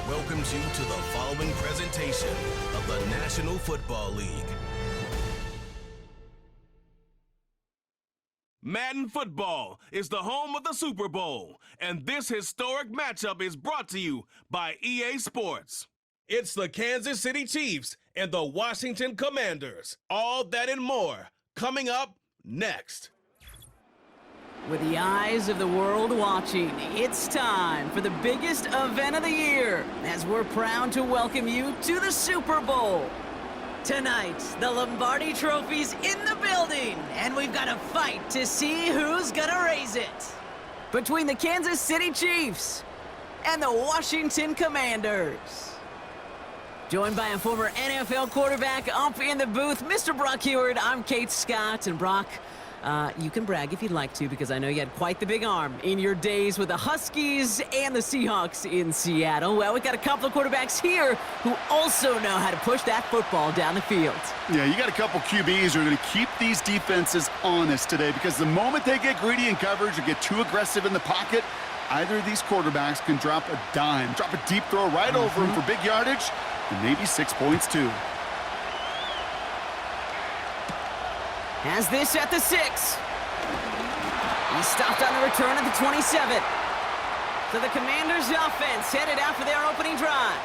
welcomes you to the following presentation of the National Football League. Madden Football is the home of the Super Bowl, and this historic matchup is brought to you by EA Sports. It's the Kansas City Chiefs and the Washington Commanders. All that and more coming up next. With the eyes of the world watching, it's time for the biggest event of the year as we're proud to welcome you to the Super Bowl. Tonight, the Lombardi Trophy's in the building, and we've got a fight to see who's gonna raise it. Between the Kansas City Chiefs and the Washington Commanders. Joined by a former NFL quarterback up in the booth, Mr. Brock Heward. I'm Kate Scott, and Brock, you can brag if you'd like to, because I know you had quite the big arm in your days with the Huskies and the Seahawks in Seattle. Well, we've got a couple of quarterbacks here who also know how to push that football down the field. Yeah, you got a couple QBs who are going to keep these defenses honest today, because the moment they get greedy in coverage or get too aggressive in the pocket, either of these quarterbacks can drop a dime, drop a deep throw right over him for big yardage, and maybe 6 points too. Has this at the 6. He stopped on the return at the 27. So the Commanders' offense headed out for their opening drive.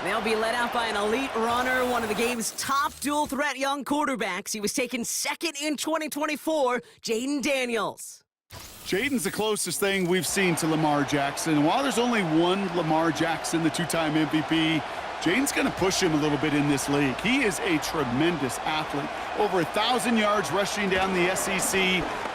They'll be led out by an elite runner, one of the game's top dual-threat young quarterbacks. He was taken second in 2024, Jayden Daniels. Jayden's the closest thing we've seen to Lamar Jackson. And while there's only one Lamar Jackson, the two-time MVP, Jayden's going to push him a little bit in this league. He is a tremendous athlete. Over 1,000 yards rushing down the SEC,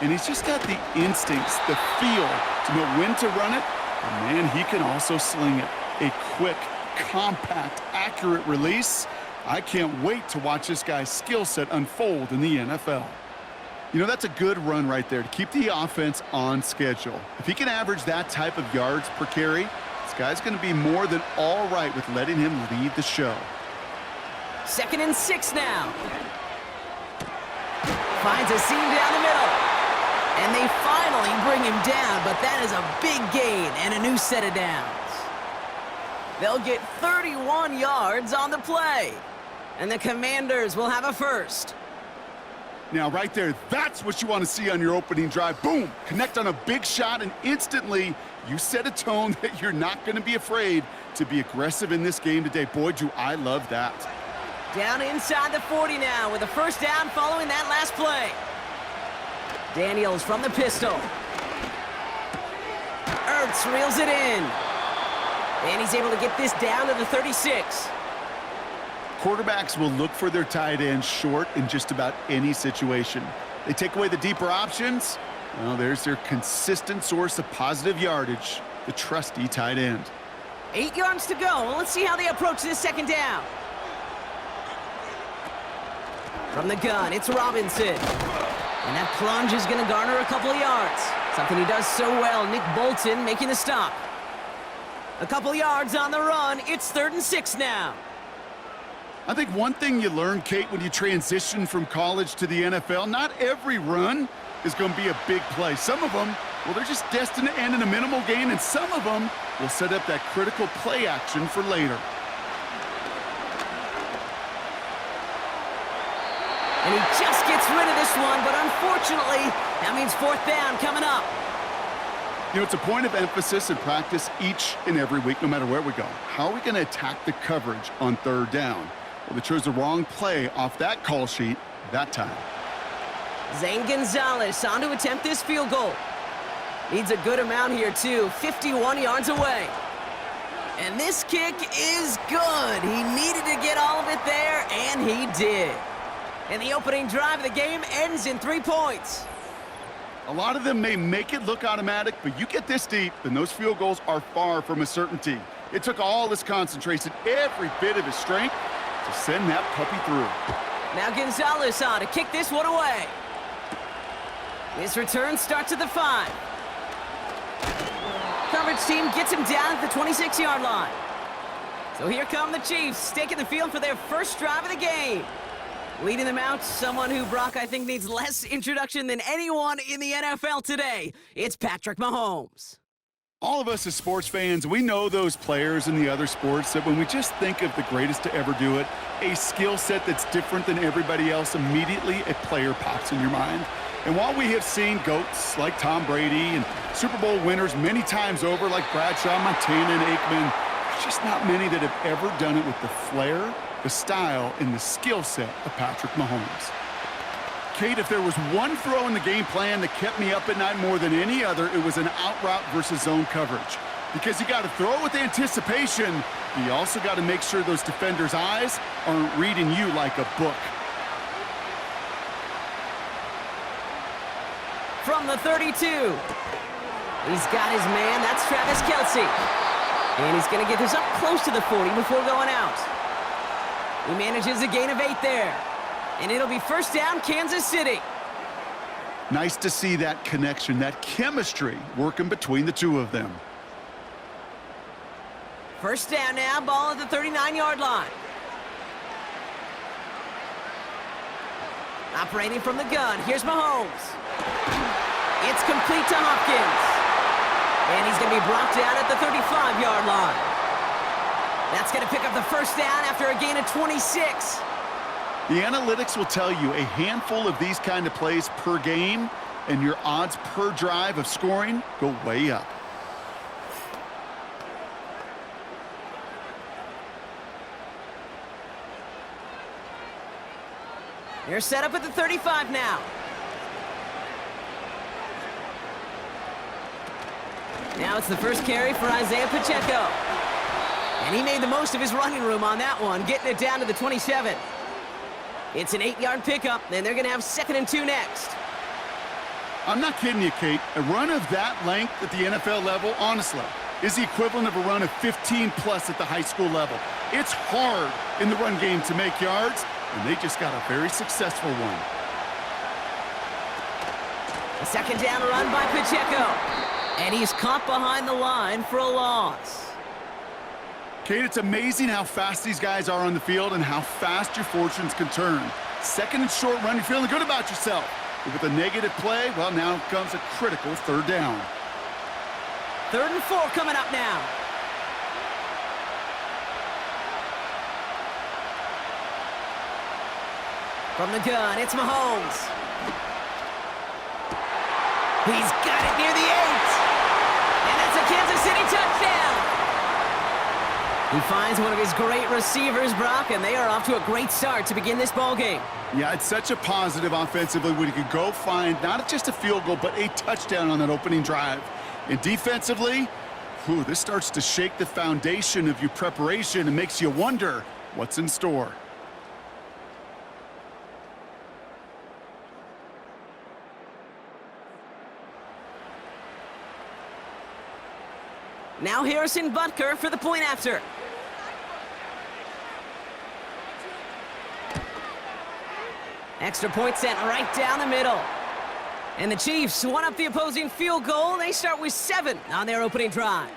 and he's just got the instincts, the feel to know when to run it. And man, he can also sling it. A quick, compact, accurate release. I can't wait to watch this guy's skill set unfold in the NFL. You know, that's a good run right there to keep the offense on schedule. If he can average that type of yards per carry, this guy's going to be more than all right with letting him lead the show. 2nd and 6 now. Finds a seam down the middle. And they finally bring him down, but that is a big gain and a new set of downs. They'll get 31 yards on the play. And the Commanders will have a first. Now, right there, that's what you want to see on your opening drive. Boom! Connect on a big shot, and instantly you set a tone that you're not going to be afraid to be aggressive in this game today. Boy, do I love that. Down inside the 40 now with a first down following that last play. Daniels from the pistol. Ertz reels it in. And he's able to get this down to the 36. Quarterbacks will look for their tight end short in just about any situation. They take away the deeper options. Well, there's their consistent source of positive yardage, the trusty tight end. 8 yards to go. Well, let's see how they approach this second down. From the gun, it's Robinson. And that plunge is going to garner a couple of yards. Something he does so well. Nick Bolton making the stop. A couple yards on the run. It's 3rd and 6 now. I think one thing you learn, Kate, when you transition from college to the NFL, not every run is going to be a big play. Some of them, well, they're just destined to end in a minimal gain, and some of them will set up that critical play action for later. And he just gets rid of this one, but unfortunately, that means 4th down coming up. You know, it's a point of emphasis in practice each and every week, no matter where we go. How are we going to attack the coverage on 3rd down? Well, they chose the wrong play off that call sheet that time. Zane Gonzalez on to attempt this field goal. Needs a good amount here, too. 51 yards away. And this kick is good. He needed to get all of it there, and he did. And the opening drive of the game ends in 3 points. A lot of them may make it look automatic, but you get this deep, and those field goals are far from a certainty. It took all his concentration, every bit of his strength, to send that puppy through. Now Gonzalez on to kick this one away. His return starts at the 5. Coverage team gets him down at the 26-yard line. So here come the Chiefs, taking the field for their first drive of the game. Leading them out, someone who, Brock, I think needs less introduction than anyone in the NFL today. It's Patrick Mahomes. All of us as sports fans, we know those players in the other sports that when we just think of the greatest to ever do it, a skill set that's different than everybody else, immediately a player pops in your mind. And while we have seen GOATs like Tom Brady and Super Bowl winners many times over like Bradshaw, Montana, and Aikman, there's just not many that have ever done it with the flair, the style, and the skill set of Patrick Mahomes. Kate, if there was one throw in the game plan that kept me up at night more than any other, it was an out route versus zone coverage. Because you got to throw it with anticipation, but you also got to make sure those defenders' eyes aren't reading you like a book. From the 32. He's got his man. That's Travis Kelce. And he's going to get this up close to the 40 before going out. He manages a gain of 8 there. And it'll be first down, Kansas City. Nice to see that connection, that chemistry working between the two of them. First down now, ball at the 39-yard line. Operating from the gun, here's Mahomes. It's complete to Hopkins. And he's going to be brought down at the 35-yard line. That's going to pick up the first down after a gain of 26. The analytics will tell you a handful of these kind of plays per game, and your odds per drive of scoring go way up. They're set up at the 35 now. Now it's the first carry for Isaiah Pacheco. And he made the most of his running room on that one, getting it down to the 27. It's an 8-yard pickup, and they're going to have 2nd and 2 next. I'm not kidding you, Kate. A run of that length at the NFL level, honestly, is the equivalent of a run of 15-plus at the high school level. It's hard in the run game to make yards, and they just got a very successful one. A second down run by Pacheco. And he's caught behind the line for a loss. Kate, it's amazing how fast these guys are on the field and how fast your fortunes can turn. 2nd and short run, you're feeling good about yourself. But with a negative play, well, now comes a critical 3rd down. 3rd and 4 coming up now. From the gun, it's Mahomes. He's got it near the 8. And that's a Kansas City touchdown. He finds one of his great receivers, Brock, and they are off to a great start to begin this ball game. Yeah, it's such a positive offensively when you could go find not just a field goal, but a touchdown on that opening drive. And defensively, this starts to shake the foundation of your preparation and makes you wonder what's in store. Now Harrison Butker for the point after. Extra point sent right down the middle. And the Chiefs won up the opposing field goal. They start with 7 on their opening drive.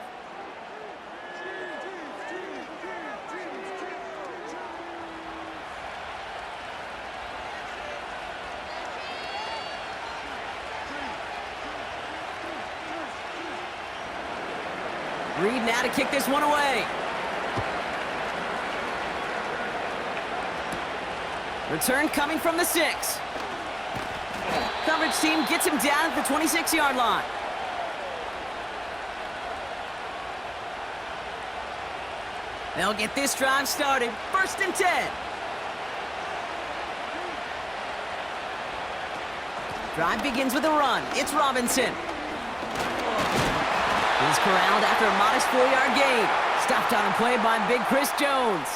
Reed now to kick this one away. Return coming from the 6. Coverage team gets him down at the 26-yard line. They'll get this drive started. 1st and 10. Drive begins with a run. It's Robinson. He's corralled after a modest 4-yard gain. Stopped on a play by Big Chris Jones.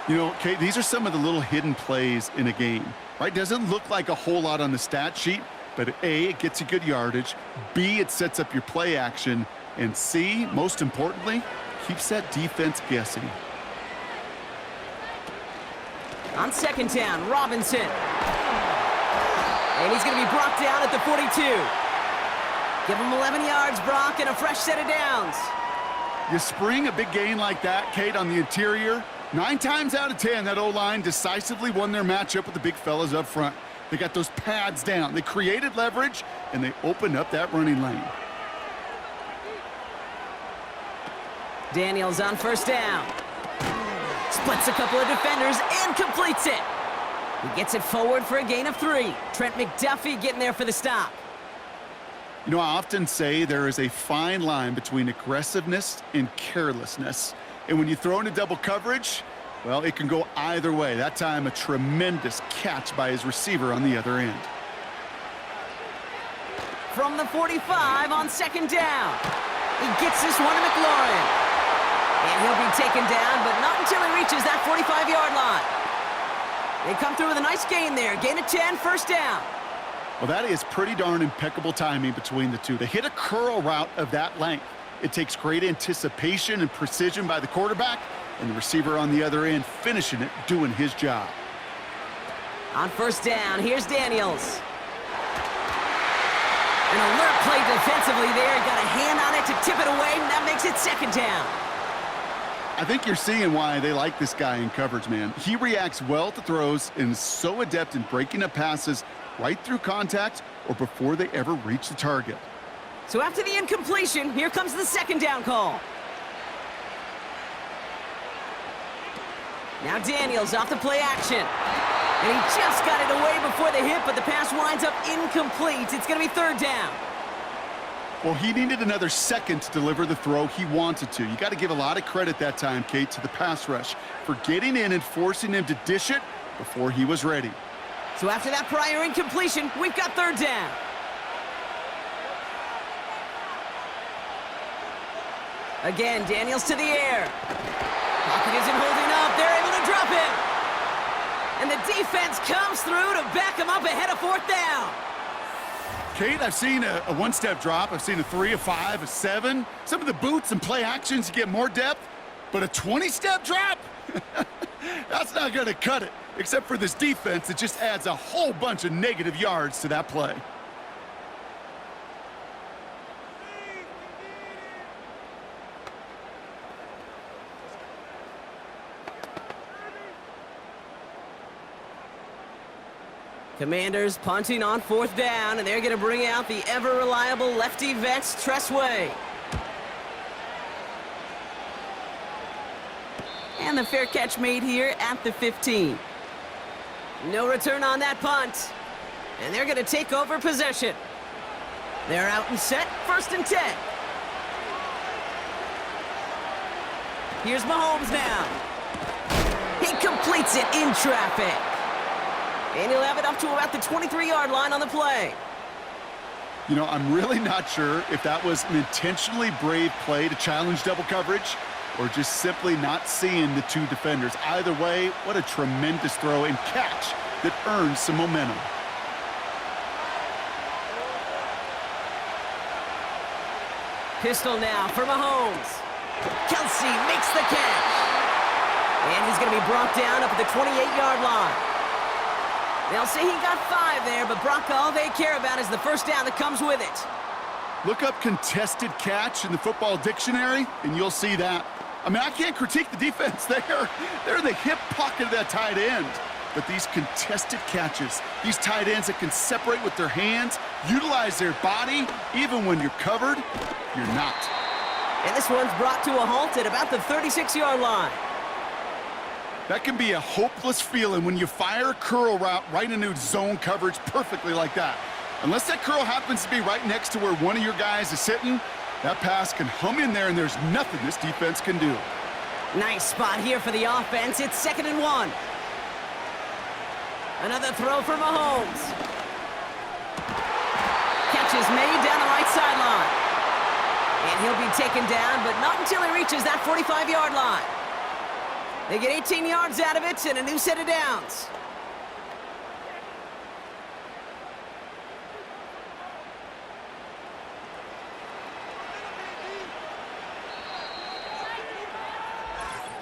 You know, Kate, these are some of the little hidden plays in a game, right? Doesn't look like a whole lot on the stat sheet, but A, it gets you good yardage. B, it sets up your play action. And C, most importantly, keeps that defense guessing. On 2nd down, Robinson. And he's going to be brought down at the 42. Give him 11 yards, Brock, and a fresh set of downs. You spring a big gain like that, Kate, on the interior. 9 times out of 10, that O-line decisively won their matchup with the big fellas up front. They got those pads down. They created leverage, and they opened up that running lane. Daniels on first down. Splits a couple of defenders and completes it. He gets it forward for a gain of 3. Trent McDuffie getting there for the stop. You know, I often say there is a fine line between aggressiveness and carelessness. And when you throw into double coverage, well, it can go either way. That time, a tremendous catch by his receiver on the other end. From the 45 on second down. He gets this one to McLaurin. And he'll be taken down, but not until he reaches that 45-yard line. They come through with a nice gain there. Gain of 10, first down. Well, that is pretty darn impeccable timing between the two. To hit a curl route of that length, it takes great anticipation and precision by the quarterback, and the receiver on the other end finishing it, doing his job. On first down, here's Daniels. An alert play defensively there. Got a hand on it to tip it away, and that makes it second down. I think you're seeing why they like this guy in coverage, man. He reacts well to throws and is so adept in breaking up passes right through contact or before they ever reach the target. So after the incompletion, here comes the second down call. Now Daniels off the play action. And he just got it away before the hit, but the pass winds up incomplete. It's going to be third down. Well, he needed another second to deliver the throw he wanted to. You got to give a lot of credit that time, Kate, to the pass rush for getting in and forcing him to dish it before he was ready. So after that prior incompletion, we've got third down. Again, Daniels to the air. Pocket isn't holding up. They're able to drop him. And the defense comes through to back him up ahead of fourth down. Kate, I've seen a one-step drop. I've seen a 3, a 5, a 7. Some of the boots and play actions, you get more depth. But a 20-step drop? That's not going to cut it. Except for this defense, it just adds a whole bunch of negative yards to that play. Commanders punting on fourth down, and they're going to bring out the ever-reliable lefty vets, Tressway. And the fair catch made here at the 15. No return on that punt. And they're going to take over possession. They're out and set, first and 10. Here's Mahomes now. He completes it in traffic. And he'll have it up to about the 23-yard line on the play. You know, I'm really not sure if that was an intentionally brave play to challenge double coverage or just simply not seeing the two defenders. Either way, what a tremendous throw and catch that earns some momentum. Pistol now for Mahomes. Kelsey makes the catch. And he's going to be brought down up at the 28-yard line. They'll say he got 5 there, but Brock, all they care about is the first down that comes with it. Look up contested catch in the football dictionary, and you'll see that. I mean, I can't critique the defense there. They're in the hip pocket of that tight end. But these contested catches, these tight ends that can separate with their hands, utilize their body, even when you're covered, you're not. And this one's brought to a halt at about the 36-yard line. That can be a hopeless feeling when you fire a curl route right into zone coverage perfectly like that. Unless that curl happens to be right next to where one of your guys is sitting, that pass can hum in there and there's nothing this defense can do. Nice spot here for the offense. It's 2nd and 1. Another throw for Mahomes. Catch is made down the right sideline. And he'll be taken down, but not until he reaches that 45-yard line. They get 18 yards out of it and a new set of downs.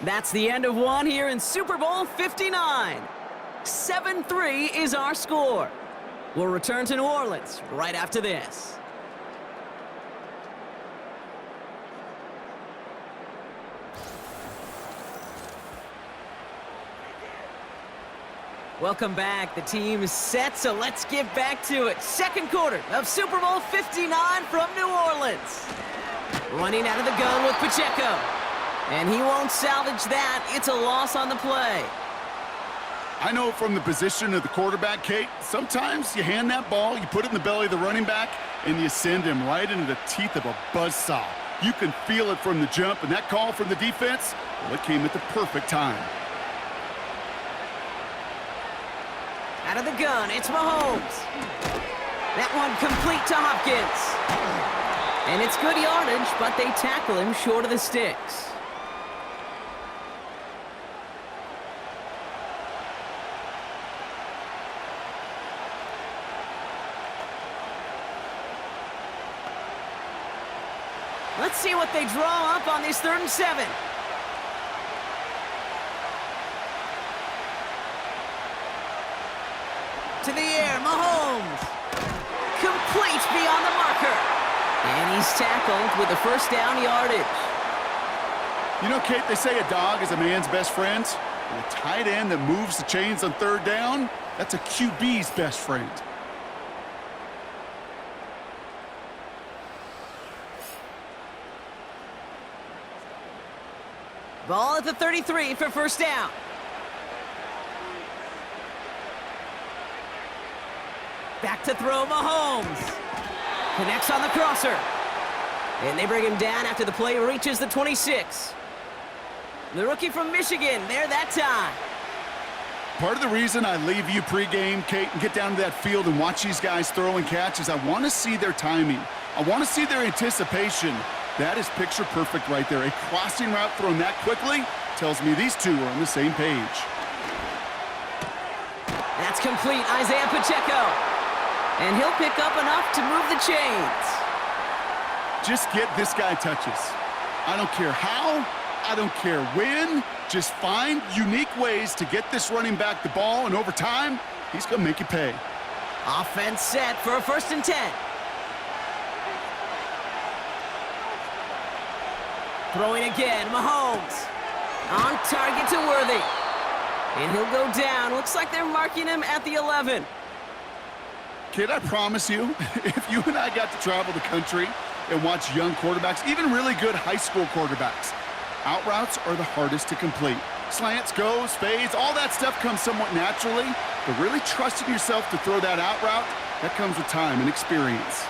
That's the end of one here in Super Bowl 59. 7-3 is our score. We'll return to New Orleans right after this. Welcome back. The team is set, so let's get back to it. Second quarter of Super Bowl 59 from New Orleans. Running out of the gun with Pacheco. And he won't salvage that. It's a loss on the play. I know from the position of the quarterback, Kate, sometimes you hand that ball, you put it in the belly of the running back, and you send him right into the teeth of a buzzsaw. You can feel it from the jump, and that call from the defense, well, it came at the perfect time. Out of the gun, it's Mahomes. That one complete to Hopkins. And it's good yardage, but they tackle him short of the sticks. Let's see what they draw up on this 3rd and 7. To the air, Mahomes. Complete beyond the marker. And he's tackled with the first down yardage. You know, Kate, they say a dog is a man's best friend. And a tight end that moves the chains on 3rd down, that's a QB's best friend. Ball at the 33 for first down. Back to throw, Mahomes. Connects on the crosser. And they bring him down after the play reaches the 26. The rookie from Michigan there that time. Part of the reason I leave you pregame, Kate, and get down to that field and watch these guys throw and catch is I want to see their timing. I want to see their anticipation. That is picture perfect right there. A crossing route thrown that quickly tells me these two are on the same page. That's complete, Isaiah Pacheco. And he'll pick up enough to move the chains. Just get this guy touches. I don't care how, I don't care when. Just find unique ways to get this running back the ball, and over time, he's going to make you pay. Offense set for a 1st and 10. Throwing again, Mahomes. On target to Worthy. And he'll go down. Looks like they're marking him at the 11. Kid, I promise you, if you and I got to travel the country and watch young quarterbacks, even really good high school quarterbacks, out routes are the hardest to complete. Slants, goes, fades, all that stuff comes somewhat naturally, but really trusting yourself to throw that out route, that comes with time and experience.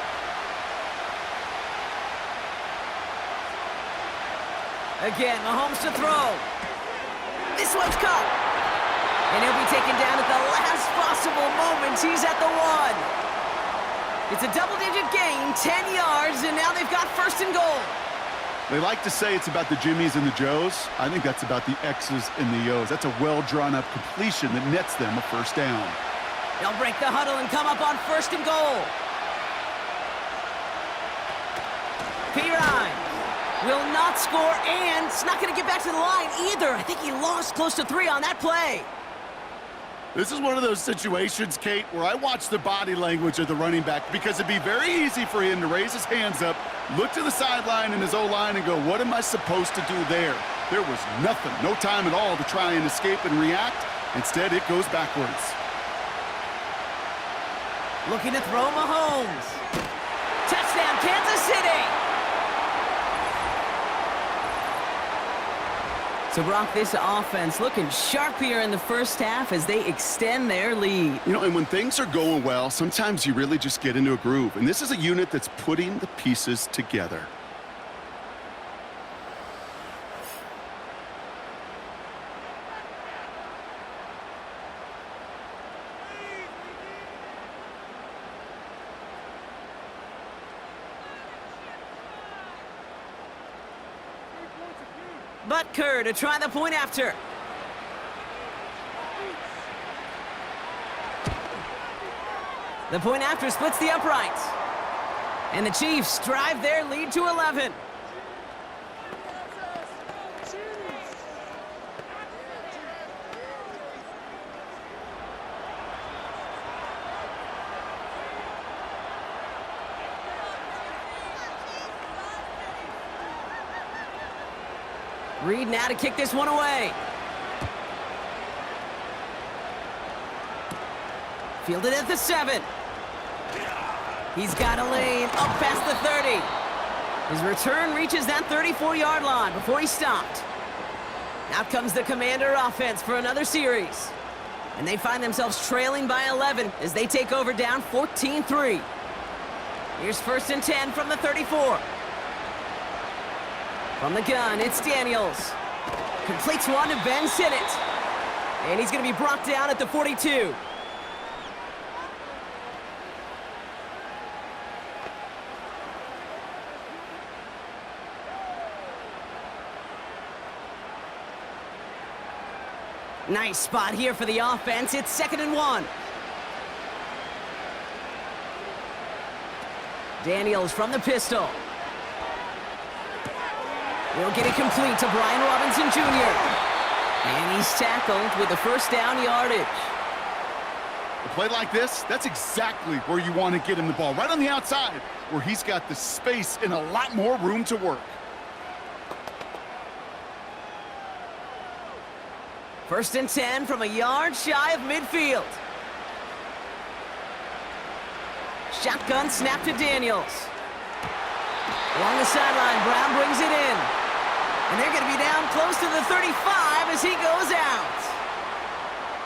Again, Mahomes to throw. This one's caught. And he'll be taken down at the last possible moment. He's at the 1. It's a double-digit gain, 10 yards, and now they've got 1st and goal. They like to say it's about the Jimmies and the Joes. I think that's about the X's and the O's. That's a well-drawn-up completion that nets them a 1st down. They'll break the huddle and come up on 1st and goal. Tiburon will not score, and it's not going to get back to the line either. I think he lost close to 3 on that play. This is one of those situations, Kate, where I watch the body language of the running back because it'd be very easy for him to raise his hands up, look to the sideline in his O-line and go, what am I supposed to do there? There was nothing, no time at all to try and escape and react. Instead, it goes backwards. Looking to throw, Mahomes. Touchdown, Kansas City! So, Brock, this offense looking sharp here in the first half as they extend their lead. You know, and when things are going well, sometimes you really just get into a groove. And this is a unit that's putting the pieces together. Butker to try the point after. The point after splits the uprights. And the Chiefs drive their lead to 11. Reed now to kick this one away. Fielded at the 7. He's got a lane up past the 30. His return reaches that 34-yard line before he stopped. Out comes the Commander offense for another series. And they find themselves trailing by 11 as they take over down 14-3. Here's 1st and 10 from the 34. From the gun, it's Daniels. Completes one to Ben Sinnott. And he's going to be brought down at the 42. Nice spot here for the offense. It's 2nd and 1. Daniels from the pistol. He'll get it complete to Brian Robinson Jr. And he's tackled with the 1st down yardage. A play like this, that's exactly where you want to get him the ball. Right on the outside, where he's got the space and a lot more room to work. 1st and 10 from a yard shy of midfield. Shotgun snap to Daniels. Along the sideline, Brown brings it in. And they're going to be down close to the 35 as he goes out.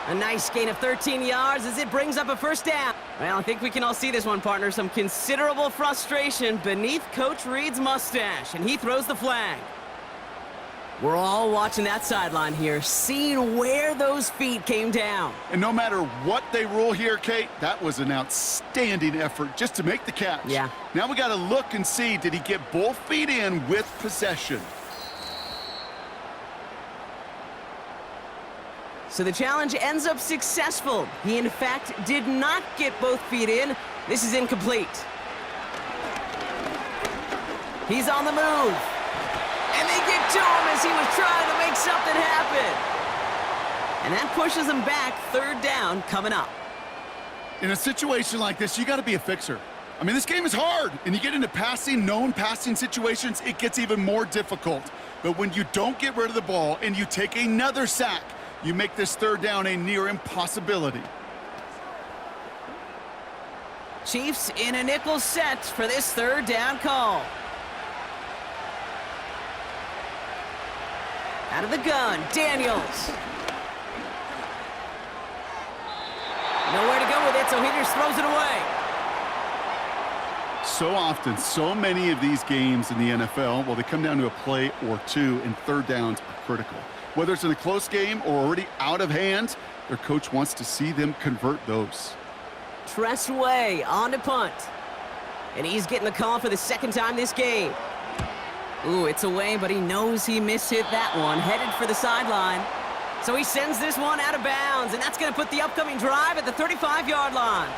A nice gain of 13 yards as it brings up a 1st down. Well, I think we can all see this one, partner. Some considerable frustration beneath Coach Reed's mustache, and he throws the flag. We're all watching that sideline here, seeing where those feet came down. And no matter what they rule here, Kate, that was an outstanding effort just to make the catch. Yeah. Now we got to look and see, did he get both feet in with possession? So the challenge ends up successful. He, in fact, did not get both feet in. This is incomplete. He's on the move. And they get to him as he was trying to make something happen. And that pushes him back. 3rd down coming up. In a situation like this, you got to be a fixer. I mean, this game is hard, and you get into known passing situations, it gets even more difficult. But when you don't get rid of the ball and you take another sack, you make this 3rd down a near impossibility. Chiefs in a nickel set for this 3rd down call. Out of the gun, Daniels. Nowhere to go with it, so he just throws it away. So often, so many of these games in the NFL, well, they come down to a play or two, and 3rd downs are critical. Whether it's in a close game or already out of hand, their coach wants to see them convert those. Tressway on to punt. And he's getting the call for the 2nd time this game. Ooh, it's away, but he knows he mishit that one. Headed for the sideline. So he sends this one out of bounds, and that's going to put the upcoming drive at the 35-yard line.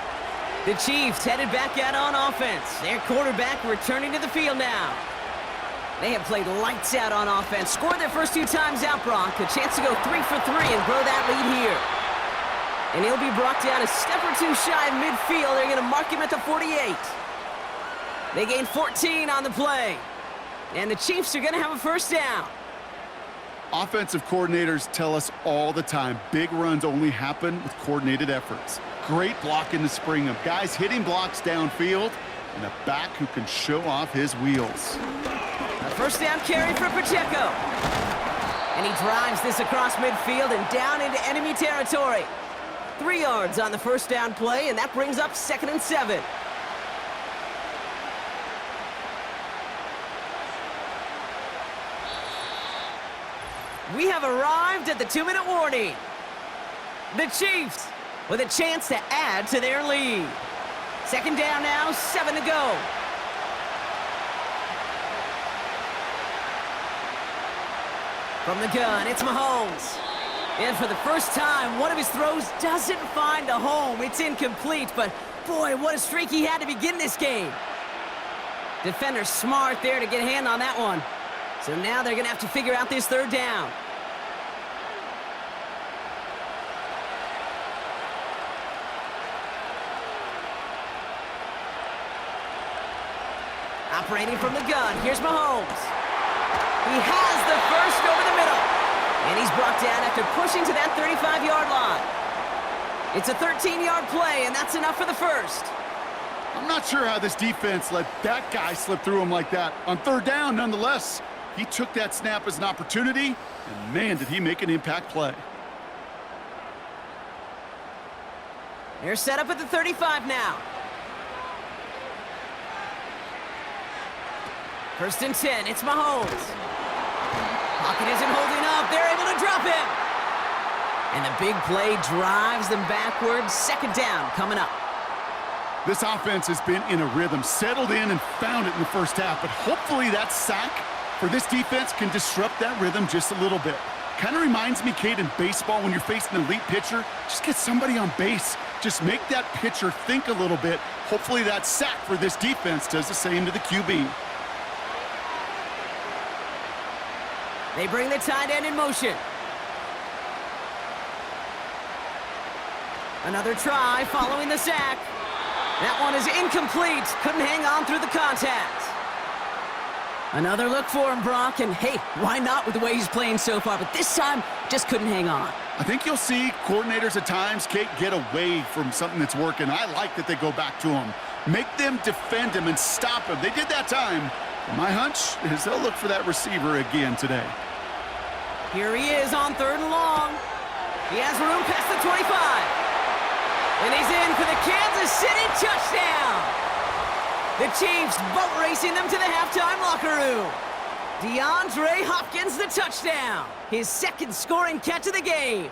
The Chiefs headed back out on offense. Their quarterback returning to the field now. They have played lights out on offense. Scored their first 2 times out, Brock. A chance to go 3 for 3 and grow that lead here. And he'll be brought down a step or 2 shy of midfield. They're going to mark him at the 48. They gain 14 on the play. And the Chiefs are going to have a 1st down. Offensive coordinators tell us all the time, big runs only happen with coordinated efforts. Great block in the spring of guys hitting blocks downfield and a back who can show off his wheels. A 1st down carry for Pacheco. And he drives this across midfield and down into enemy territory. 3 yards on the 1st down play, and that brings up 2nd and 7. We have arrived at the 2-minute warning. The Chiefs with a chance to add to their lead. 2nd down now, 7 to go. From the gun, it's Mahomes. And for the first time, one of his throws doesn't find a home. It's incomplete, but boy, what a streak he had to begin this game. Defender smart there to get a hand on that one. So now they're going to have to figure out this 3rd down. Operating from the gun, here's Mahomes. He has the first over the middle. And he's brought down after pushing to that 35-yard line. It's a 13-yard play, and that's enough for the 1st. I'm not sure how this defense let that guy slip through him like that. On 3rd down, nonetheless, He took that snap as an opportunity, and man, did he make an impact play. They're set up at the 35 now. First and 10, it's Mahomes. Pocket isn't holding up, they're able to drop him. And the big play drives them backwards. Second down coming up. This offense has been in a rhythm, settled in and found it in the first half, but hopefully that sack for this defense can disrupt that rhythm just a little bit. Kind of reminds me, Kate, in baseball when you're facing an elite pitcher, just get somebody on base. Just make that pitcher think a little bit. Hopefully that sack for this defense does the same to the QB. They bring the tight end in motion. Another try following the sack. That one is incomplete. Couldn't hang on through the contact. Another look for him, Brock, and hey, why not with the way he's playing so far? But this time, just couldn't hang on. I think you'll see coordinators at times, Kate, get away from something that's working. I like that they go back to him. Make them defend him and stop him. They did that time. And my hunch is they'll look for that receiver again today. Here he is on 3rd and long. He has room past the 25. And he's in for the Kansas City touchdown. The Chiefs boat racing them to the halftime locker room. DeAndre Hopkins the touchdown. His second scoring catch of the game.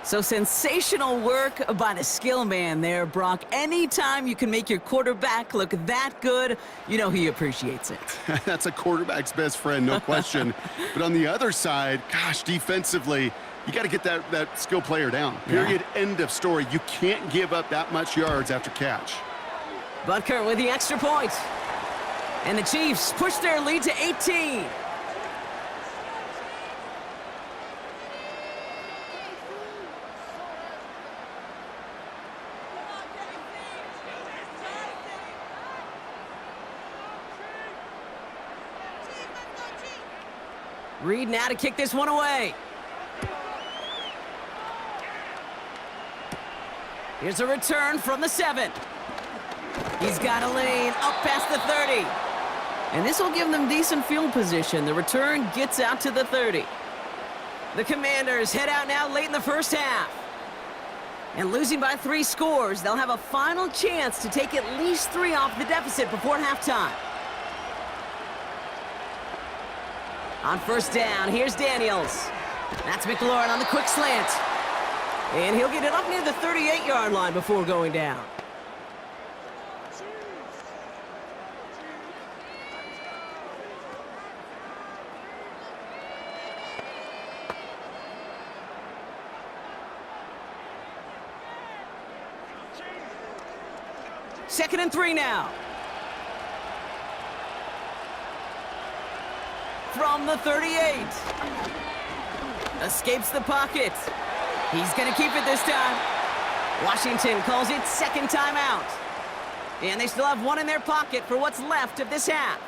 So sensational work by the skill man there, Brock. Anytime you can make your quarterback look that good, you know he appreciates it. That's a quarterback's best friend, no question. But on the other side, gosh, defensively, you got to get that skill player down. Period. Yeah. End of story. You can't give up that much yards after catch. Butker with the extra point. And the Chiefs push their lead to 18. Reed now to kick this one away. Here's a return from the 7. He's got a lane up past the 30. And this will give them decent field position. The return gets out to the 30. The Commanders head out now late in the first half. And losing by 3 scores, they'll have a final chance to take at least 3 off the deficit before halftime. On first down, here's Daniels. That's McLaurin on the quick slant. And he'll get it up near the 38-yard line before going down. Second and 3 now. From the 38. Escapes the pocket. He's going to keep it this time. Washington calls it second timeout. And they still have 1 in their pocket for what's left of this half.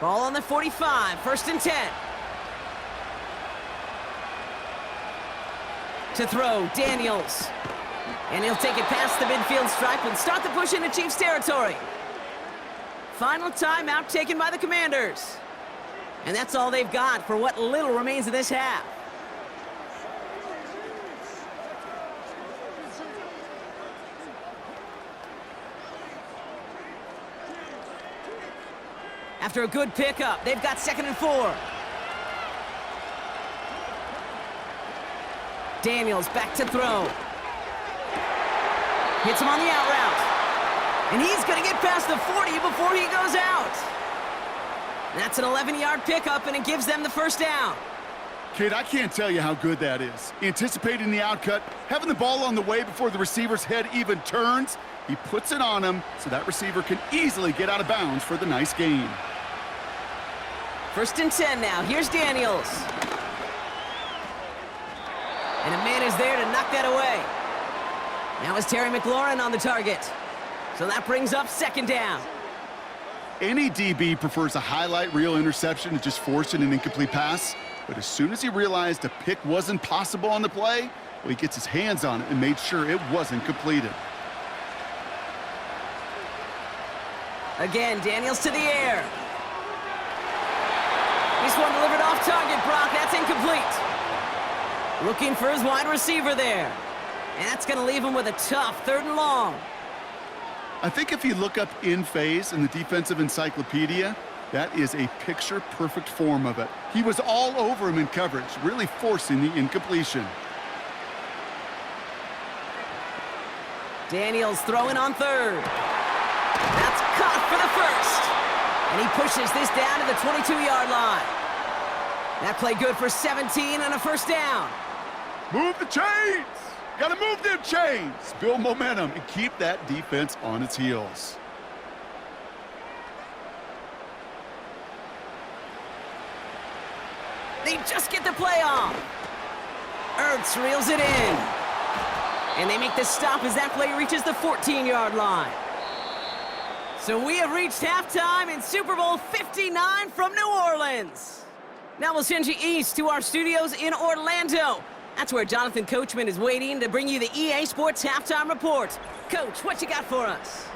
Ball on the 45, first and 10. To throw, Daniels. And he'll take it past the midfield stripe and start the push into Chiefs territory. Final timeout taken by the Commanders. And that's all they've got for what little remains of this half. After a good pickup, they've got second and 4. Daniels back to throw. Hits him on the out route. And he's going to get past the 40 before he goes out. That's an 11-yard pickup, and it gives them the first down. Kid, I can't tell you how good that is. Anticipating the outcut, having the ball on the way before the receiver's head even turns. He puts it on him so that receiver can easily get out of bounds for the nice gain. First and 10 now. Here's Daniels. And a man is there to knock that away. Now is Terry McLaurin on the target. So that brings up second down. Any DB prefers a highlight reel interception to just forcing an incomplete pass. But as soon as he realized a pick wasn't possible on the play, well, he gets his hands on it and made sure it wasn't completed. Again, Daniels to the air. This one delivered off target, Brock. That's incomplete. Looking for his wide receiver there. And that's going to leave him with a tough 3rd and long. I think if you look up in phase in the defensive encyclopedia, that is a picture-perfect form of it. He was all over him in coverage, really forcing the incompletion. Daniels throwing on 3rd. That's caught for the 1st. And he pushes this down to the 22-yard line. That play good for 17 and a 1st down. Move the chains! Gotta move them chains! Build momentum and keep that defense on its heels. They just get the play off. Ertz reels it in. And they make the stop as that play reaches the 14-yard line. So we have reached halftime in Super Bowl 59 from New Orleans. Now we'll send you east to our studios in Orlando. That's where Jonathan Coachman is waiting to bring you the EA Sports Halftime Report. Coach, what you got for us?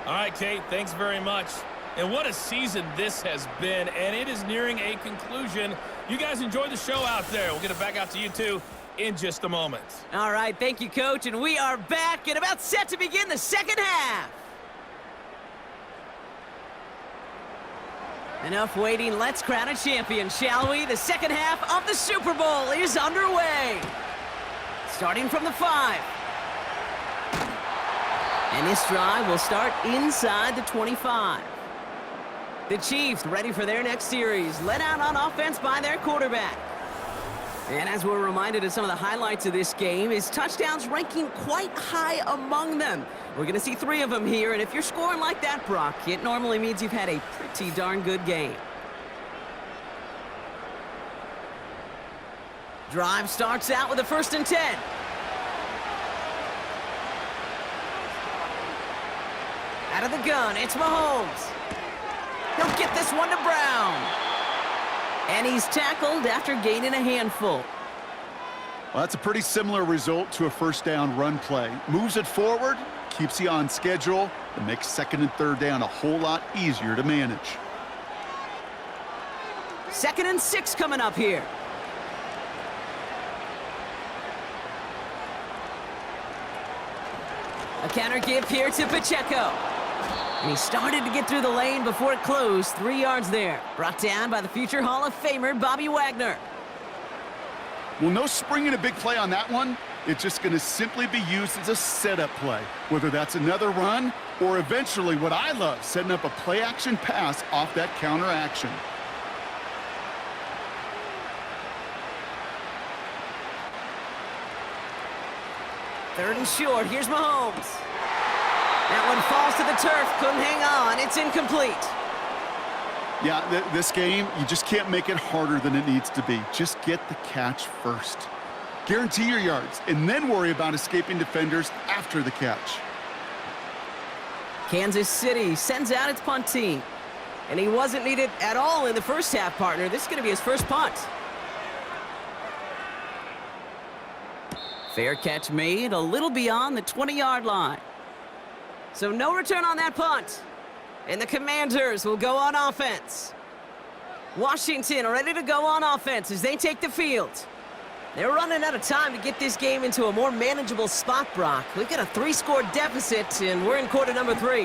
All right, Kate, thanks very much. And what a season this has been, and it is nearing a conclusion. You guys enjoy the show out there. We'll get it back out to you two in just a moment. All right, thank you, Coach, and we are back and about set to begin the second half. Enough waiting, let's crown a champion, shall we? The second half of the Super Bowl is underway. Starting from the 5. And this drive will start inside the 25. The Chiefs ready for their next series, led out on offense by their quarterback. And as we're reminded of some of the highlights of this game, his touchdowns ranking quite high among them. We're going to see 3 of them here, and if you're scoring like that, Brock, it normally means you've had a pretty darn good game. Drive starts out with a 1st and 10. Out of the gun, it's Mahomes. He'll get this one to Brown. And he's tackled after gaining a handful. Well, that's a pretty similar result to a 1st down run play. Moves it forward, keeps you on schedule, and makes 2nd and 3rd down a whole lot easier to manage. 2nd and 6 coming up here. A counter give here to Pacheco. And he started to get through the lane before it closed. 3 yards there. Brought down by the future Hall of Famer, Bobby Wagner. Well, no springing a big play on that one. It's just going to simply be used as a setup play, whether that's another run or eventually what I love, setting up a play-action pass off that counter action. Third and short. Here's Mahomes. That one falls to the turf. Couldn't hang on. It's incomplete. Yeah, this game, you just can't make it harder than it needs to be. Just get the catch first. Guarantee your yards, and then worry about escaping defenders after the catch. Kansas City sends out its punt team. And he wasn't needed at all in the first half, partner. This is going to be his first punt. Fair catch made a little beyond the 20-yard line. So no return on that punt. And the Commanders will go on offense. Washington ready to go on offense as they take the field. They're running out of time to get this game into a more manageable spot, Brock. We've got a 3-score deficit, and we're in quarter number 3.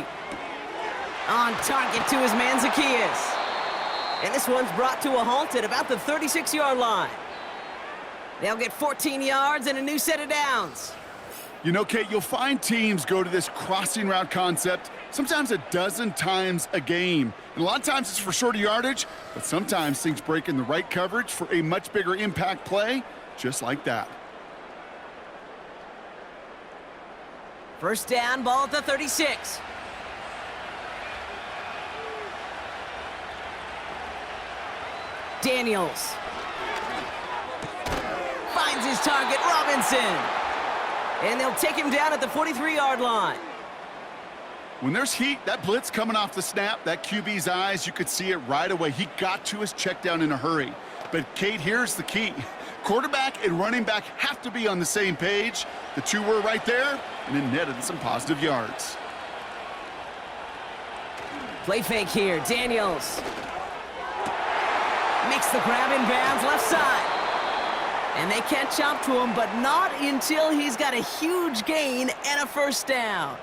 On target to his man, Zacchaeus. And this one's brought to a halt at about the 36-yard line. They'll get 14 yards and a new set of downs. You know, Kate, you'll find teams go to this crossing route concept sometimes a dozen times a game. And a lot of times it's for shorter yardage, but sometimes things break in the right coverage for a much bigger impact play, just like that. First down, ball at the 36. Daniels. Finds his target, Robinson. And they'll take him down at the 43-yard line. When there's heat, that blitz coming off the snap, that QB's eyes, you could see it right away. He got to his check down in a hurry. But, Kate, here's the key. Quarterback and running back have to be on the same page. The two were right there, and it netted some positive yards. Play fake here, Daniels. Makes the grab in bounds, left side. And they catch up to him, but not until he's got a huge gain and a first down.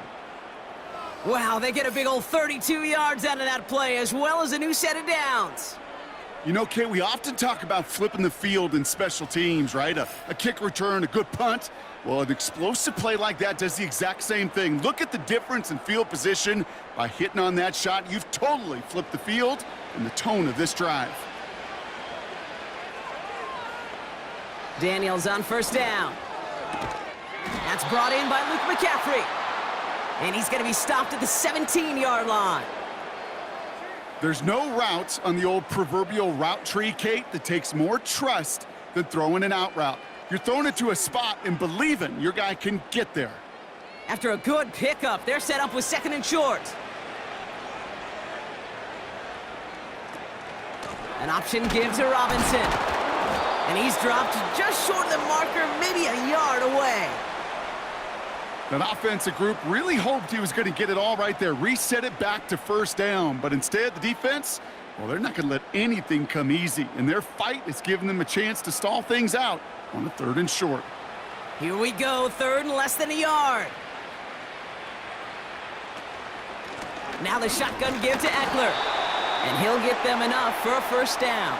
Wow, they get a big old 32 yards out of that play, as well as a new set of downs. You know, Kate, we often talk about flipping the field in special teams, right? A kick return, a good punt. Well, an explosive play like that does the exact same thing. Look at the difference in field position. By hitting on that shot, you've totally flipped the field and the tone of this drive. Daniels on first down. That's brought in by Luke McCaffrey. And he's going to be stopped at the 17-yard line. There's no routes on the old proverbial route tree, Kate, that takes more trust than throwing an out route. You're throwing it to a spot and believing your guy can get there. After a good pickup, they're set up with second and short. An option gives to Robinson. And he's dropped just short of the marker, maybe a yard away. That offensive group really hoped he was going to get it all right there, reset it back to first down. But instead, the defense, well, they're not going to let anything come easy. And their fight is giving them a chance to stall things out on a third and short. Here we go, third and less than a yard. Now the shotgun give to Eckler. And he'll get them enough for a first down.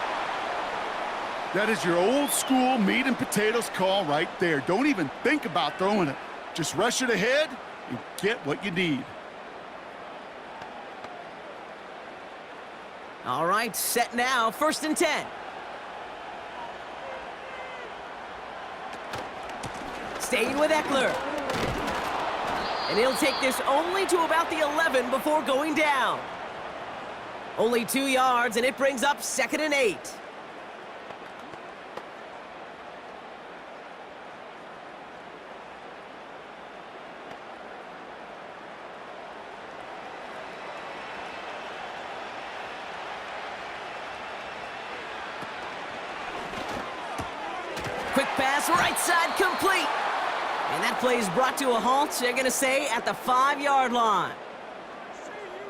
That is your old school meat and potatoes call right there. Don't even think about throwing it. Just rush it ahead and get what you need. All right, set now, first and 10. Staying with Eckler. And he'll take this only to about the 11 before going down. Only 2 yards, and it brings up second and 8. Quick pass, right side, complete. And that play is brought to a halt, they're going to say, at the 5-yard line.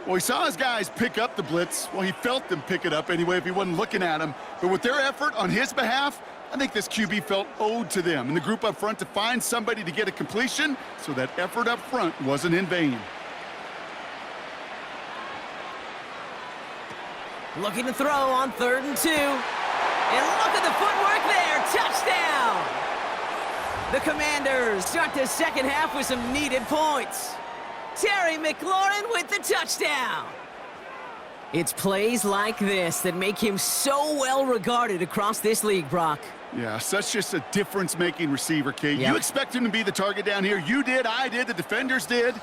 Well, he saw his guys pick up the blitz. Well, he felt them pick it up anyway if he wasn't looking at them. But with their effort on his behalf, I think this QB felt owed to them and the group up front to find somebody to get a completion, so that effort up front wasn't in vain. Looking to throw on third and 2. And look at the footwork there. Touchdown! The Commanders start the second half with some needed points. Terry McLaurin with the touchdown. It's plays like this that make him so well regarded across this league, Brock. Yeah, such just a difference-making receiver, Kate. Yep. You expect him to be the target down here. You did, I did, the defenders did.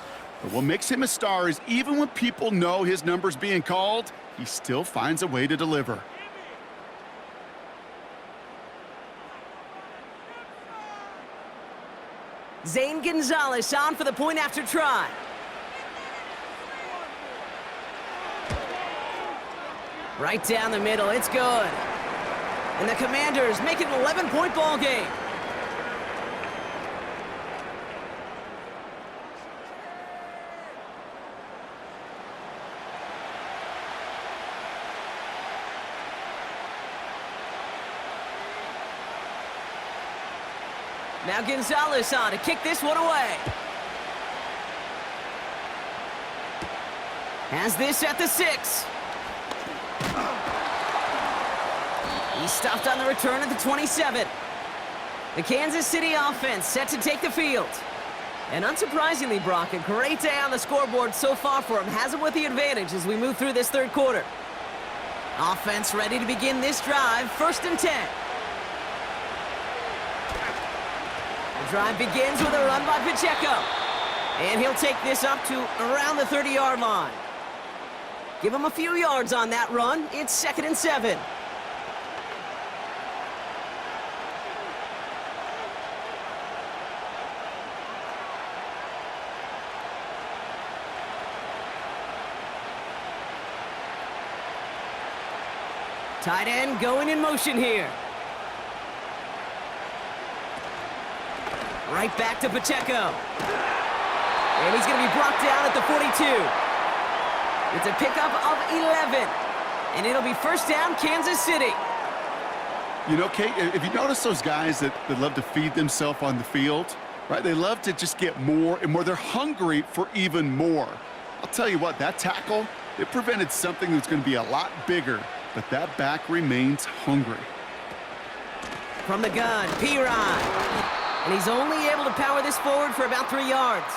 But what makes him a star is even when people know his number's being called, he still finds a way to deliver. Zane Gonzalez on for the point after try. Right down the middle, it's good. And the Commanders make it an 11-point ball game. Now Gonzalez on to kick this one away. Has this at the 6. He's stopped on the return at the 27. The Kansas City offense set to take the field. And unsurprisingly, Brock, a great day on the scoreboard so far for him. Has him with the advantage as we move through this third quarter. Offense ready to begin this drive, first and 10. The drive begins with a run by Pacheco. And he'll take this up to around the 30-yard line. Give him a few yards on that run. It's second and 7. Tight end going in motion here. Right back to Pacheco. And he's going to be brought down at the 42. It's a pickup of 11. And it'll be first down, Kansas City. You know, Kate, if you notice those guys that love to feed themselves on the field, right? They love to just get more and more. They're hungry for even more. I'll tell you what, that tackle, it prevented something that's going to be a lot bigger, but that back remains hungry. From the gun, Tiburon. And he's only able to power this forward for about 3 yards.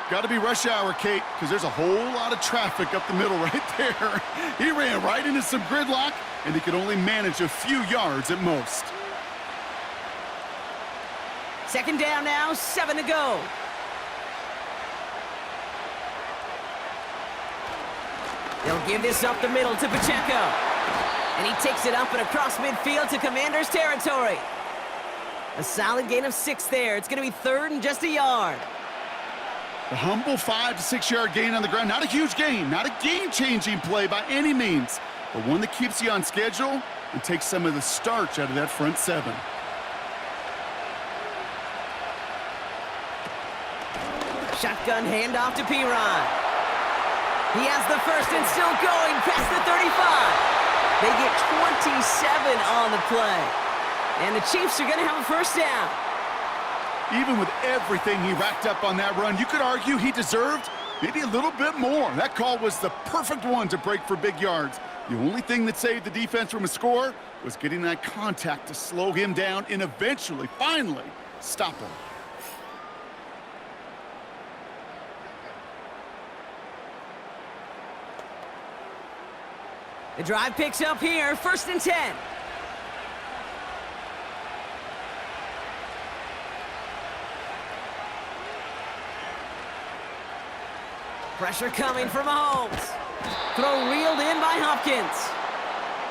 Got to be rush hour, Kate, because there's a whole lot of traffic up the middle right there. He ran right into some gridlock, and he could only manage a few yards at most. Second down now, 7 to go. They'll give this up the middle to Pacheco. And he takes it up and across midfield to Commanders territory. A solid gain of 6 there. It's going to be third and just a yard. A humble 5 to 6 yard gain on the ground. Not a huge gain, not a game-changing play by any means, but one that keeps you on schedule and takes some of the starch out of that front 7. Shotgun handoff to Tiburon. He has the first and still going past the 35. They get 27 on the play. And the Chiefs are going to have a first down. Even with everything he racked up on that run, you could argue he deserved maybe a little bit more. That call was the perfect one to break for big yards. The only thing that saved the defense from a score was getting that contact to slow him down and eventually, finally, stop him. The drive picks up here, first and 10. Pressure coming from Mahomes. Throw reeled in by Hopkins.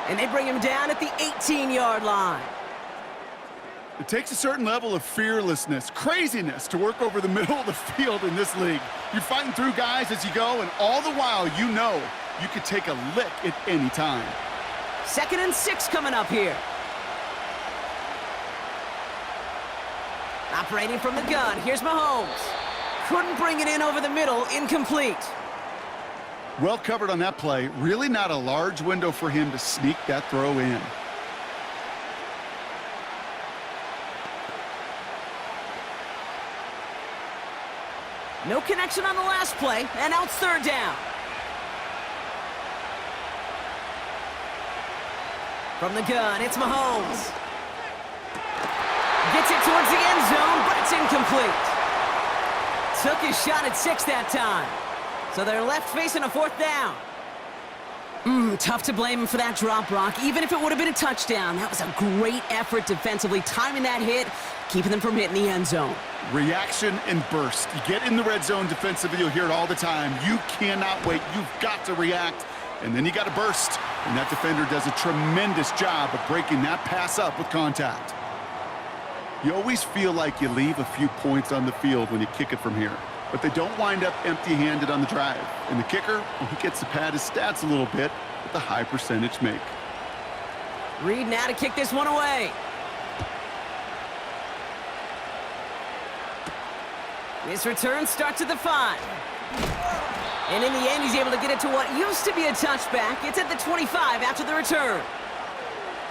And they bring him down at the 18-yard line. It takes a certain level of fearlessness, craziness to work over the middle of the field in this league. You're fighting through guys as you go, and all the while you know you could take a lick at any time. Second and 6 coming up here. Operating from the gun, here's Mahomes. Couldn't bring it in over the middle, incomplete. Well covered on that play. Really not a large window for him to sneak that throw in. No connection on the last play, and now it's third down. From the gun, it's Mahomes. Gets it towards the end zone, but it's incomplete. Took his shot at 6 that time. So they're left facing a fourth down. Tough to blame him for that drop, Brock. Even if it would have been a touchdown, that was a great effort defensively, timing that hit, keeping them from hitting the end zone. Reaction and burst. You get in the red zone defensively, you'll hear it all the time. You cannot wait. You've got to react, and then you got to burst. And that defender does a tremendous job of breaking that pass up with contact. You always feel like you leave a few points on the field when you kick it from here, but they don't wind up empty-handed on the drive. And the kicker, well, he gets to pad his stats a little bit with a high percentage make. Reed now to kick this one away. This return starts at the 5. And in the end, he's able to get it to what used to be a touchback. It's at the 25 after the return.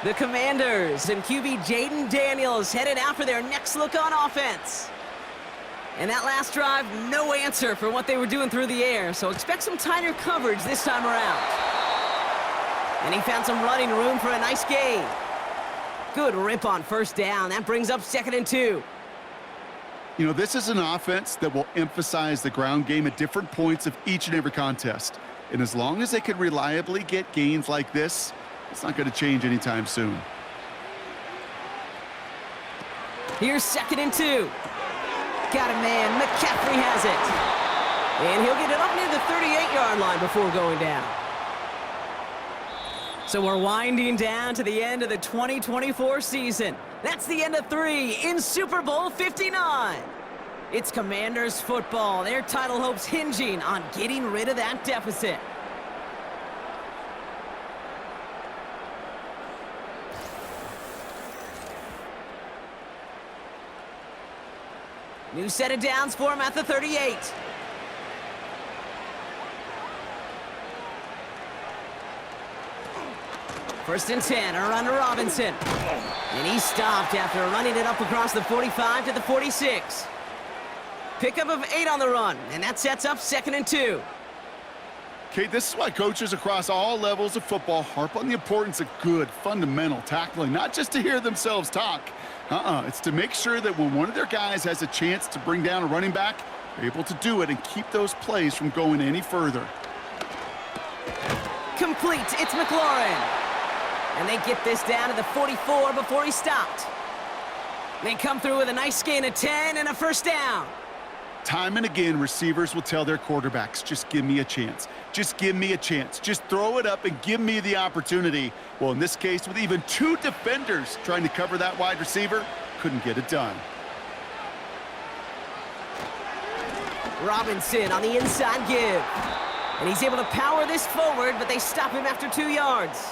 The Commanders and QB Jaden Daniels headed out for their next look on offense. And that last drive, no answer for what they were doing through the air, so expect some tighter coverage this time around. And he found some running room for a nice gain. Good rip on first down. That brings up second and 2. You know, this is an offense that will emphasize the ground game at different points of each and every contest. And as long as they can reliably get gains like this, it's not going to change anytime soon. Here's second and 2. Got a man. McCaffrey has it. And he'll get it up near the 38-yard line before going down. So we're winding down to the end of the 2024 season. That's the end of 3 in Super Bowl 59. It's Commanders football. Their title hopes hinging on getting rid of that deficit. New set of downs for him at the 38. First and 10, around to Robinson. And he stopped after running it up across the 45 to the 46. Pickup of 8 on the run, and that sets up 2nd and 2. Okay, this is why coaches across all levels of football harp on the importance of good, fundamental tackling, not just to hear themselves talk. It's to make sure that when one of their guys has a chance to bring down a running back, they're able to do it and keep those plays from going any further. Complete, it's McLaurin. And they get this down to the 44 before he stopped. They come through with a nice gain of 10 and a first down. Time and again, receivers will tell their quarterbacks, just give me a chance. Just give me a chance. Just throw it up and give me the opportunity. Well, in this case, with even 2 defenders trying to cover that wide receiver, couldn't get it done. Robinson on the inside give. And he's able to power this forward, but they stop him after 2 yards.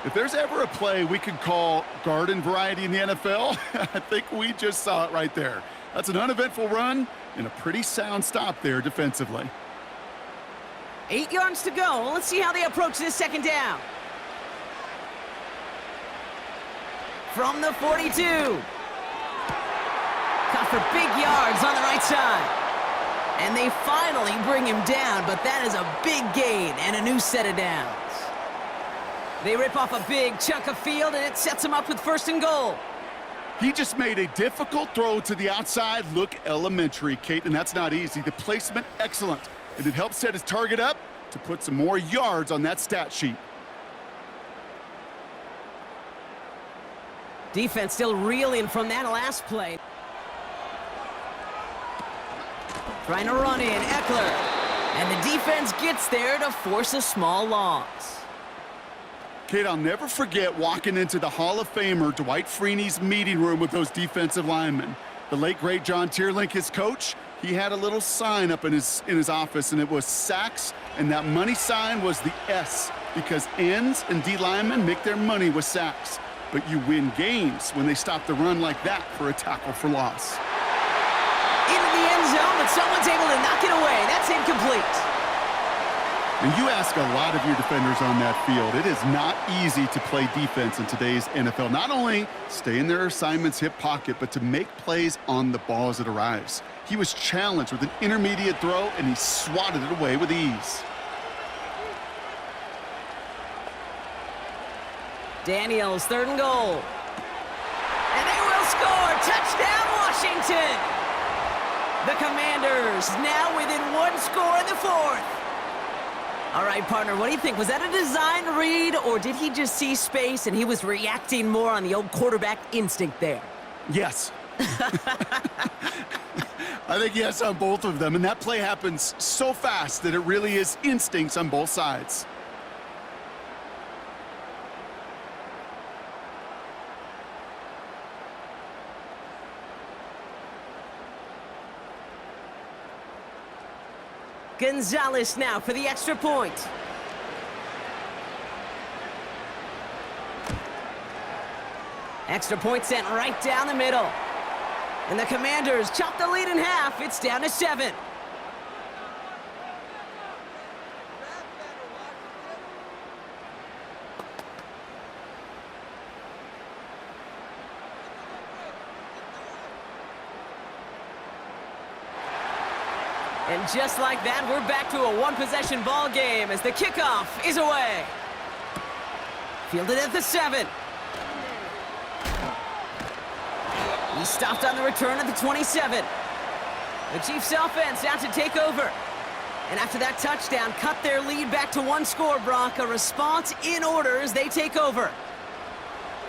If there's ever a play we could call garden variety in the NFL, I think we just saw it right there. That's an uneventful run and a pretty sound stop there defensively. 8 yards to go. Let's see how they approach this 2nd down. From the 42. Caught for big yards on the right side. And they finally bring him down, but that is a big gain and a new set of downs. They rip off a big chunk of field, and it sets them up with 1st and goal. He just made a difficult throw to the outside look elementary, Kate, and that's not easy. The placement, excellent. And it helps set his target up to put some more yards on that stat sheet. Defense still reeling from that last play. Trying to run in, Eckler. And the defense gets there to force a small loss. Kate, I'll never forget walking into the Hall of Famer Dwight Freeney's meeting room with those defensive linemen. The late, great John Tierlink, his coach, he had a little sign up in his office, and it was sacks, and that money sign was the S, because ends and D linemen make their money with sacks. But you win games when they stop the run like that for a tackle for loss. Into the end zone, but someone's able to knock it away. That's incomplete. And you ask a lot of your defenders on that field. It is not easy to play defense in today's NFL. Not only stay in their assignment's hip pocket, but to make plays on the ball as it arrives. He was challenged with an intermediate throw, and he swatted it away with ease. Daniels, 3rd and goal. And they will score. Touchdown, Washington. The Commanders now within 1 score in the 4th. All right, partner, what do you think? Was that a design read, or did he just see space and he was reacting more on the old quarterback instinct there? Yes. I think yes on both of them, and that play happens so fast that it really is instincts on both sides. Gonzalez now for the extra point. Extra point sent right down the middle. And the Commanders chop the lead in half. It's down to 7. And just like that, we're back to a 1-possession ball game as the kickoff is away. Fielded at the 7. He stopped on the return at the 27. The Chiefs offense out to take over. And after that touchdown, cut their lead back to 1 score, Brock. A response in order as they take over.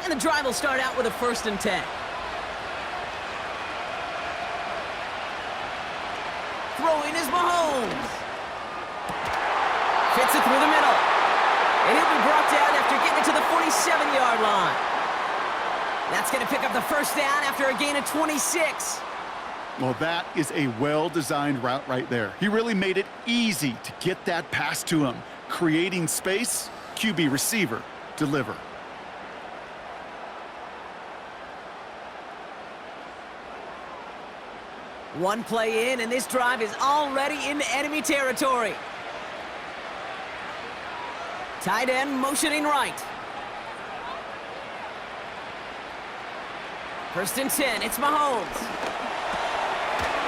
And the drive will start out with a 1st and 10. Throwing is Mahomes. Fits it through the middle. And he'll be brought down after getting it to the 47-yard line. That's going to pick up the 1st down after a gain of 26. Well, that is a well-designed route right there. He really made it easy to get that pass to him. Creating space, QB receiver, deliver. One play in, and this drive is already into enemy territory. Tight end motioning right. First and 10, it's Mahomes.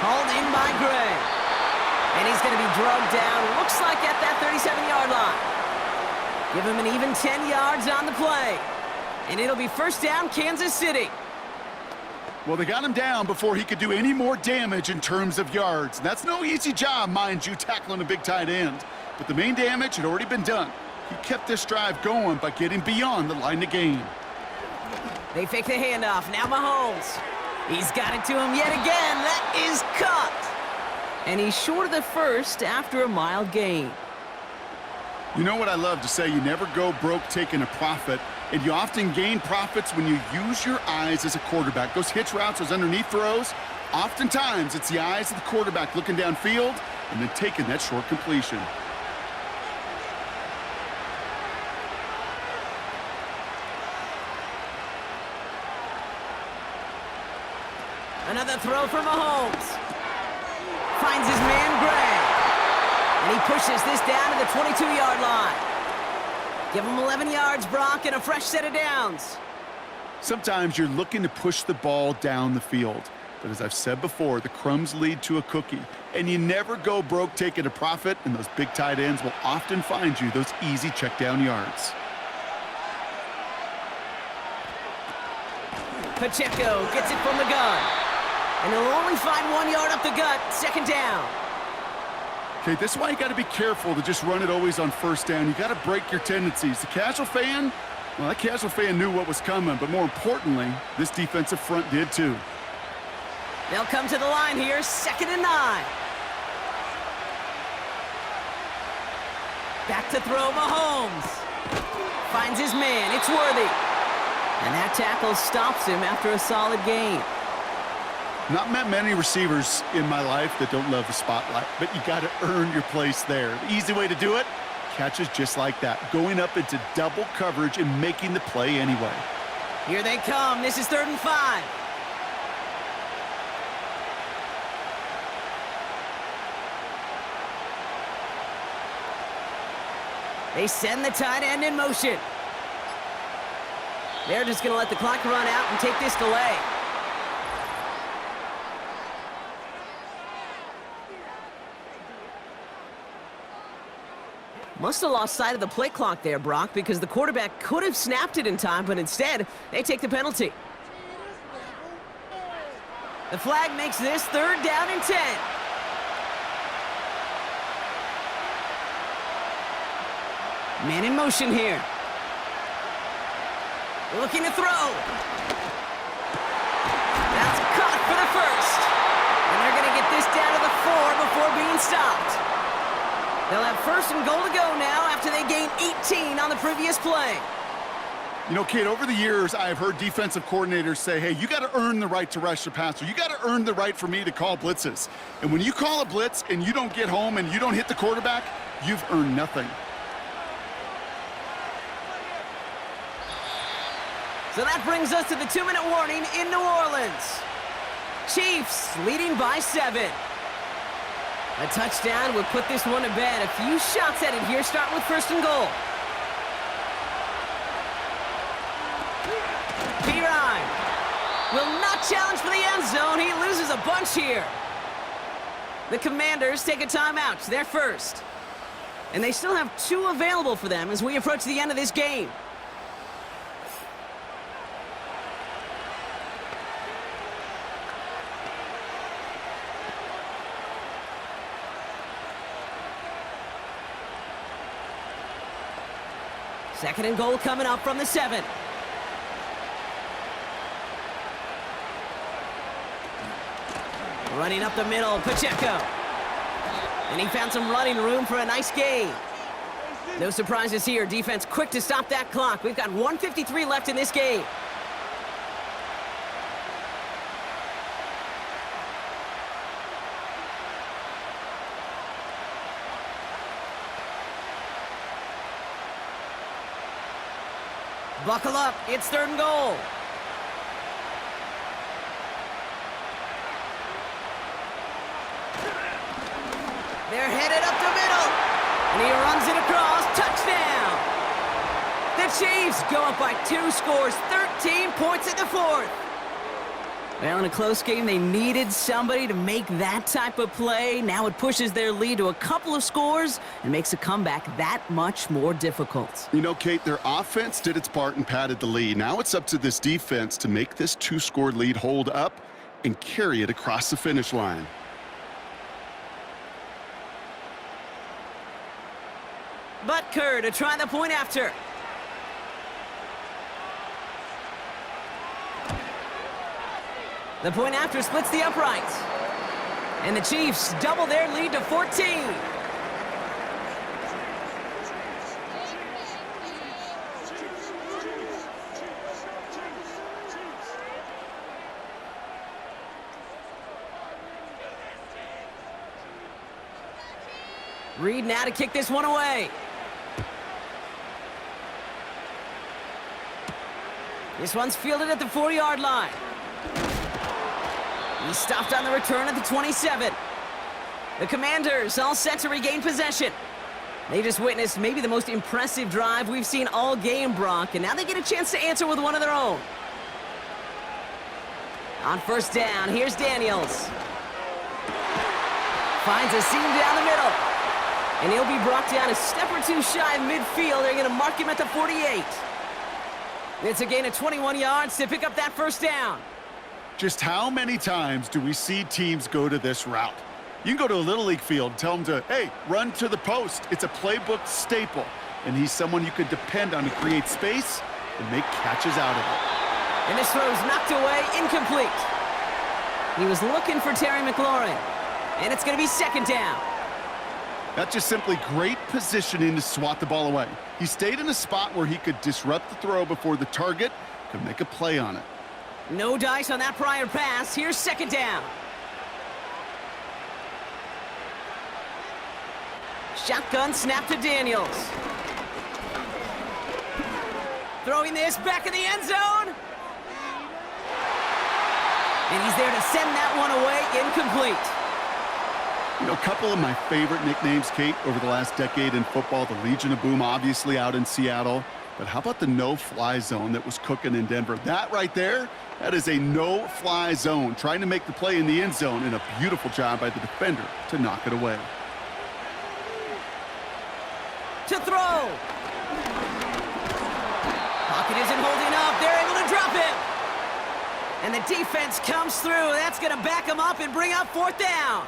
Hauled in by Gray. And he's going to be drugged down, looks like at that 37-yard line. Give him an even 10 yards on the play. And it'll be first down, Kansas City. Well, they got him down before he could do any more damage in terms of yards. And that's no easy job, mind you, tackling a big tight end. But the main damage had already been done. He kept this drive going by getting beyond the line of game. They fake the handoff. Now Mahomes. He's got it to him yet again. That is caught. And he's short of the first after a mild gain. You know what I love to say? You never go broke taking a profit. And you often gain profits when you use your eyes as a quarterback. Those hitch routes, those underneath throws, oftentimes it's the eyes of the quarterback looking downfield and then taking that short completion. Another throw for Mahomes. Finds his man, Gray. And he pushes this down to the 22-yard line. Give him 11 yards, Brock, and a fresh set of downs. Sometimes you're looking to push the ball down the field. But as I've said before, the crumbs lead to a cookie. And you never go broke taking a profit, and those big tight ends will often find you those easy check down yards. Pacheco gets it from the gun. And he'll only find 1 yard up the gut, second down. Okay, this is why you got to be careful to just run it always on first down. You got to break your tendencies. The casual fan, well, that casual fan knew what was coming, but more importantly, this defensive front did too. They'll come to the line here, 2nd and 9. Back to throw, Mahomes. Finds his man, it's Worthy. And that tackle stops him after a solid gain. Not met many receivers in my life that don't love the spotlight, but you got to earn your place there. The easy way to do it, catches just like that, going up into double coverage and making the play anyway. Here they come. This is 3rd and 5. They send the tight end in motion. They're just going to let the clock run out and take this delay. Must have lost sight of the play clock there, Brock, because the quarterback could have snapped it in time, but instead, they take the penalty. The flag makes this 3rd down and 10. Man in motion here. Looking to throw. That's caught for the first. And they're going to get this down to the 4 before being stopped. They'll have 1st and goal to go now after they gained 18 on the previous play. You know, Kate, over the years, I've heard defensive coordinators say, hey, you got to earn the right to rush the passer. You got to earn the right for me to call blitzes. And when you call a blitz and you don't get home and you don't hit the quarterback, you've earned nothing. So that brings us to the 2-minute warning in New Orleans. Chiefs leading by 7. A touchdown would put this one to bed. A few shots at it here, start with 1st and goal. Tiburon will not challenge for the end zone. He loses a bunch here. The Commanders take a timeout. They're first. And they still have 2 available for them as we approach the end of this game. Second and goal coming up from the 7. Running up the middle, Pacheco. And he found some running room for a nice gain. No surprises here. Defense quick to stop that clock. We've got 1:53 left in this game. Buckle up, it's 3rd and goal. They're headed up the middle. And he runs it across. Touchdown! The Chiefs go up by 2 scores, 13 points in the 4th. Well, in a close game, they needed somebody to make that type of play. Now it pushes their lead to a couple of scores and makes a comeback that much more difficult. You know, Kate, their offense did its part and padded the lead. Now it's up to this defense to make this 2-score lead hold up and carry it across the finish line. Butker to try the point after. The point after splits the uprights. And the Chiefs double their lead to 14. Reed now to kick this one away. This one's fielded at the 4-yard line. He stopped on the return at the 27. The Commanders all set to regain possession. They just witnessed maybe the most impressive drive we've seen all game, Brock, and now they get a chance to answer with one of their own. On first down, here's Daniels. Finds a seam down the middle. And he'll be brought down a step or two shy of midfield. They're going to mark him at the 48. It's a gain of 21 yards to pick up that first down. Just how many times do we see teams go to this route? You can go to a Little League field and tell them to, hey, run to the post. It's a playbook staple. And he's someone you could depend on to create space and make catches out of it. And this throw's knocked away, incomplete. He was looking for Terry McLaurin. And it's going to be second down. That's just simply great positioning to swat the ball away. He stayed in a spot where he could disrupt the throw before the target could make a play on it. No dice on that prior pass. Here's second down. Shotgun snap to Daniels. Throwing this back in the end zone. And he's there to send that one away, incomplete. You know, a couple of my favorite nicknames, Kate, over the last decade in football. The Legion of Boom, obviously, out in Seattle. But how about the no-fly zone that was cooking in Denver? That right there, that is a no-fly zone. Trying to make the play in the end zone, and a beautiful job by the defender to knock it away. To throw. Pocket isn't holding up. They're able to drop him. And the defense comes through. That's going to back him up and bring up fourth down.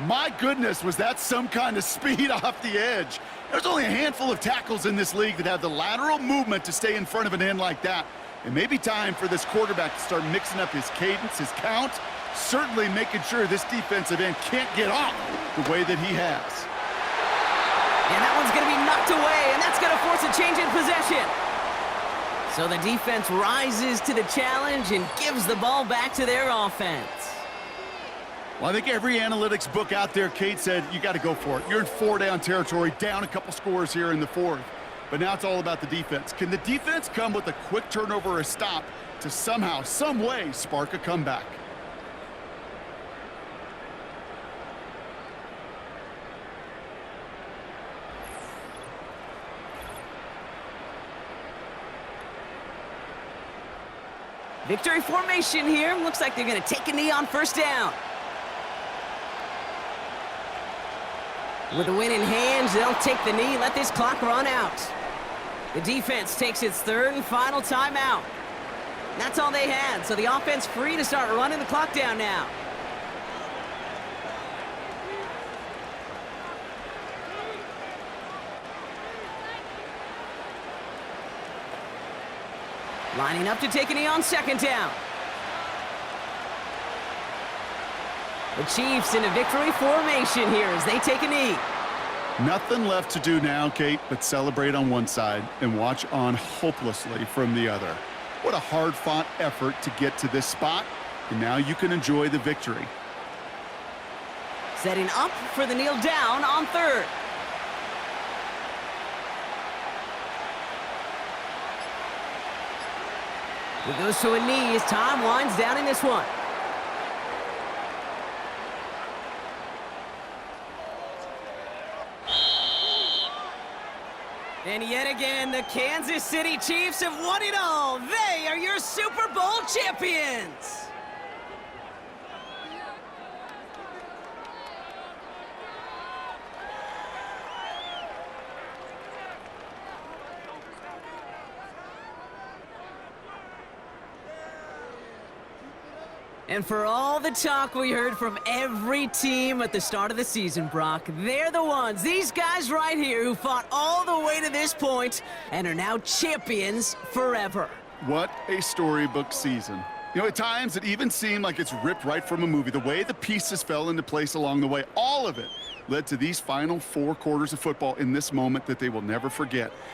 My goodness, was that some kind of speed off the edge. There's only a handful of tackles in this league that have the lateral movement to stay in front of an end like that. It may be time for this quarterback to start mixing up his cadence, his count, certainly making sure this defensive end can't get off the way that he has. And that one's going to be knocked away, and that's going to force a change in possession. So the defense rises to the challenge and gives the ball back to their offense. Well, I think every analytics book out there, Kate, said you got to go for it. You're in 4-down territory, down a couple scores here in the 4th. But now it's all about the defense. Can the defense come with a quick turnover or a stop to somehow, some way, spark a comeback? Victory formation here. Looks like they're going to take a knee on first down. With the win in hand, they'll take the knee, let this clock run out. The defense takes its third and final timeout. That's all they had, so the offense free to start running the clock down now. Lining up to take a knee on second down. The Chiefs in a victory formation here as they take a knee. Nothing left to do now, Kate, but celebrate on one side and watch on hopelessly from the other. What a hard-fought effort to get to this spot, and now you can enjoy the victory. Setting up for the kneel down on third. He goes to a knee as time winds down in this one. And yet again, the Kansas City Chiefs have won it all. They are your Super Bowl champions. And for all the talk we heard from every team at the start of the season, Brock, they're the ones, these guys right here, who fought all the way to this point and are now champions forever. What a storybook season. You know, at times it even seemed like it's ripped right from a movie. The way the pieces fell into place along the way, all of it led to these final 4 quarters of football in this moment that they will never forget.